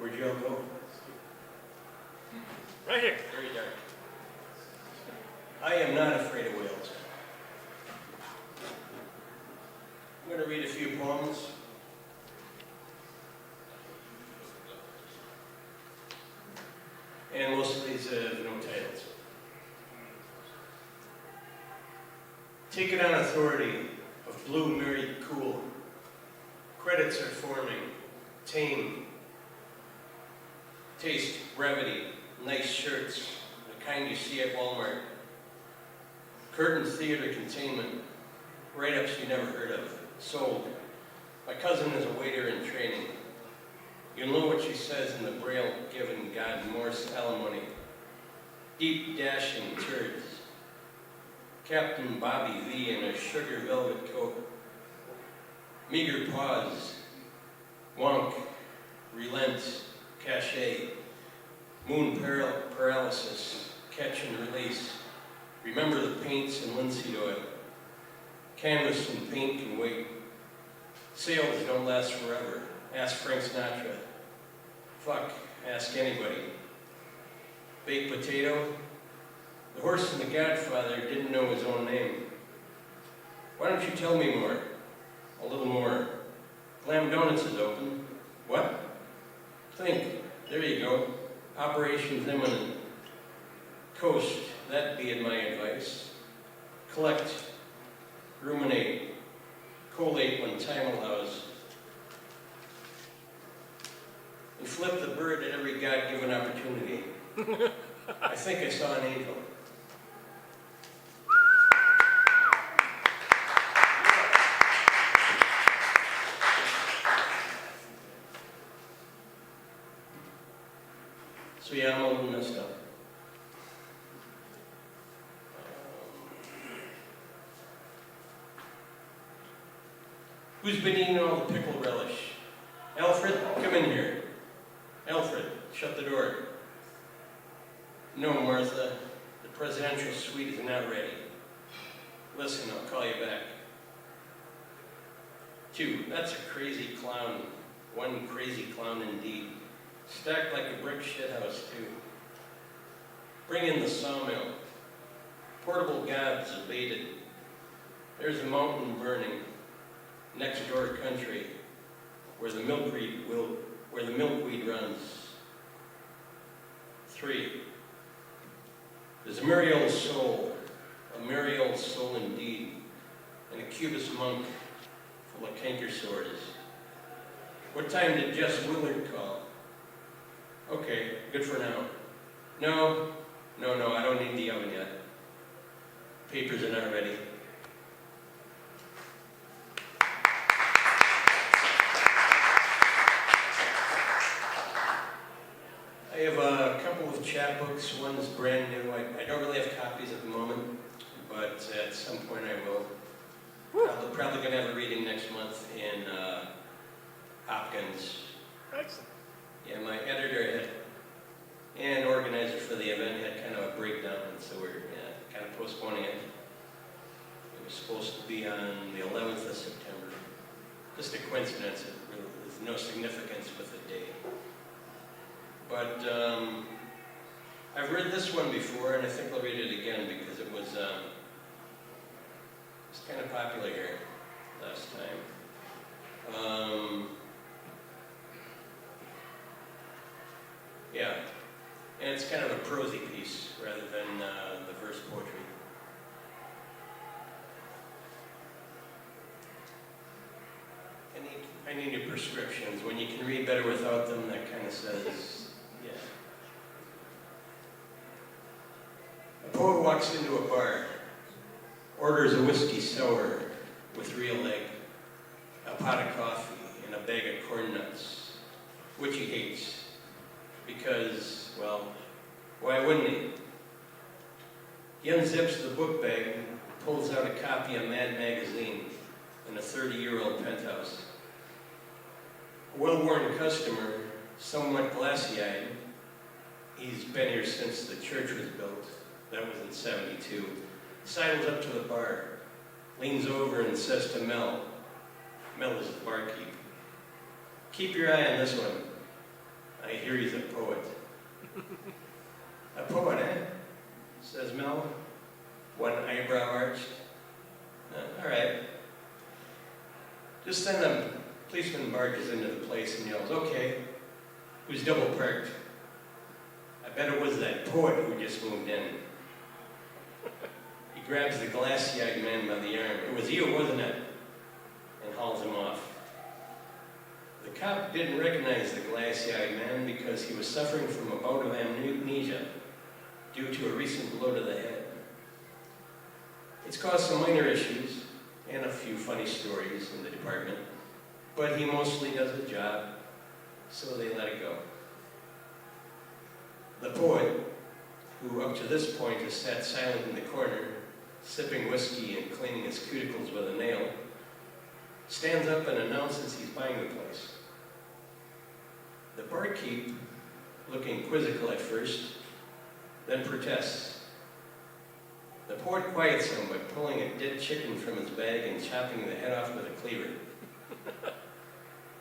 Where'd you all go? Right here. Very dark. I am not afraid of whales. I'm going to read a few poems. And most of these have no titles. Take it on authority of blue married cool. Credits are forming, tame. Taste, brevity, nice shirts, the kind you see at Walmart. Curtain theater containment, write-ups you never heard of, sold. My cousin is a waiter in training. You'll know what she says in the braille given God Morse alimony. Deep dashing turds. Captain Bobby V in a sugar velvet coat. Meager pause. Wonk. Relent. Cachet. Moon paralysis. Catch and release. Remember the paints and linseed oil. Canvas and paint can wait. Sales don't last forever. Ask Frank Sinatra. Fuck, ask anybody. Baked potato. The horse in The Godfather didn't know his own name. Why don't you tell me more? A little more. Glam Donuts is open. What? Think. There you go. Operations imminent. Coast. That being my advice. Collect. Ruminate. Collate when time allows. And flip the bird at every God-given opportunity. I think I saw an angel. So yeah, I'm a little messed up. Who's been eating all the pickle relish? Alfred, come in here. Alfred, shut the door. No, Martha, the presidential suite is not ready. Listen, I'll call you back. 2, that's a crazy clown. 1 crazy clown indeed. Stacked like a brick shithouse, too. Bring in the sawmill. Portable gods abated. There's a mountain burning. Next door country, where the milkweed runs. 3. There's a merry old soul indeed, and a Cubist monk full of canker sores. What time did Jess Willard call? Okay, good for now. No, I don't need the oven yet. Papers are not ready. I have a couple of chapbooks. One's brand new. I don't really have copies at the moment, but at some point I will. Probably going to have a reading next month in Hopkins. Excellent. Yeah, my editor and organizer for the event had kind of a breakdown, so we're kind of postponing it. It was supposed to be on the 11th of September. Just a coincidence. There's no significance with the date. But I've read this one before, and I think I'll read it again because it was kind of popular here last time. Yeah, and it's kind of a prosy piece rather than the verse poetry. I need new prescriptions. When you can read better without them, that kind of says, yeah. A poet walks into a bar, orders a whiskey sour with real egg, a pot of coffee, and a bag of corn nuts, which he hates. Because, well, why wouldn't he? He unzips the book bag, pulls out a copy of Mad Magazine and a 30-year-old penthouse. A well-worn customer, somewhat glassy-eyed, he's been here since the church was built. That was in '72. Sidles up to the bar, leans over and says to Mel is the barkeep, "Keep your eye on this one. I hear he's a poet. A poet, eh? Says Mel, one eyebrow arched. All right. Just then a policeman barges into the place and yells, okay, who's double parked? I bet it was that poet who just moved in. He grabs the glassy-eyed man by the arm. It was you, wasn't it? And hauls him off. The cop didn't recognize the glassy-eyed man because he was suffering from a bout of amnesia due to a recent blow to the head. It's caused some minor issues and a few funny stories in the department, but he mostly does the job, so they let it go. The poet, who up to this point has sat silent in the corner, sipping whiskey and cleaning his cuticles with a nail, stands up and announces he's buying the place. The barkeep, looking quizzical at first, then protests. The poet quiets him by pulling a dead chicken from his bag and chopping the head off with a cleaver.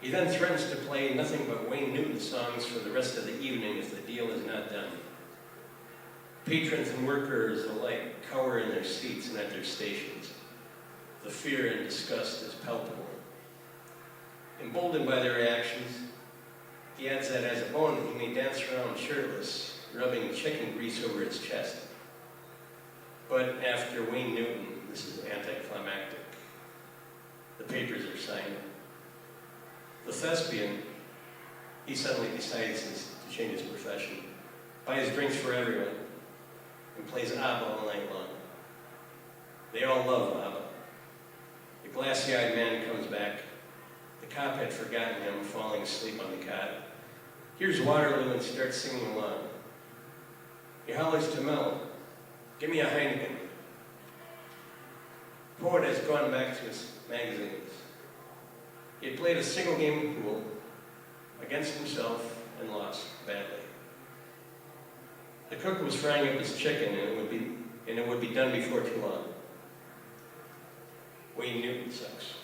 He then threatens to play nothing but Wayne Newton songs for the rest of the evening if the deal is not done. Patrons and workers alike cower in their seats and at their stations. The fear and disgust is palpable. Emboldened by their reactions, he adds that as a bonus he may dance around shirtless, rubbing chicken grease over his chest. But after Wayne Newton, this is anticlimactic. The papers are signed. The thespian, he suddenly decides to change his profession, buys drinks for everyone, and plays ABBA all night long. They all love ABBA. The glassy-eyed man comes back. The cop had forgotten him, falling asleep on the cot. Here's Waterloo and starts singing along. He hollers to Mel, give me a Heineken. The poet has gone back to his magazines. He had played a single game of pool against himself and lost badly. The cook was frying up his chicken and it would be done before too long. Wayne Newton sucks.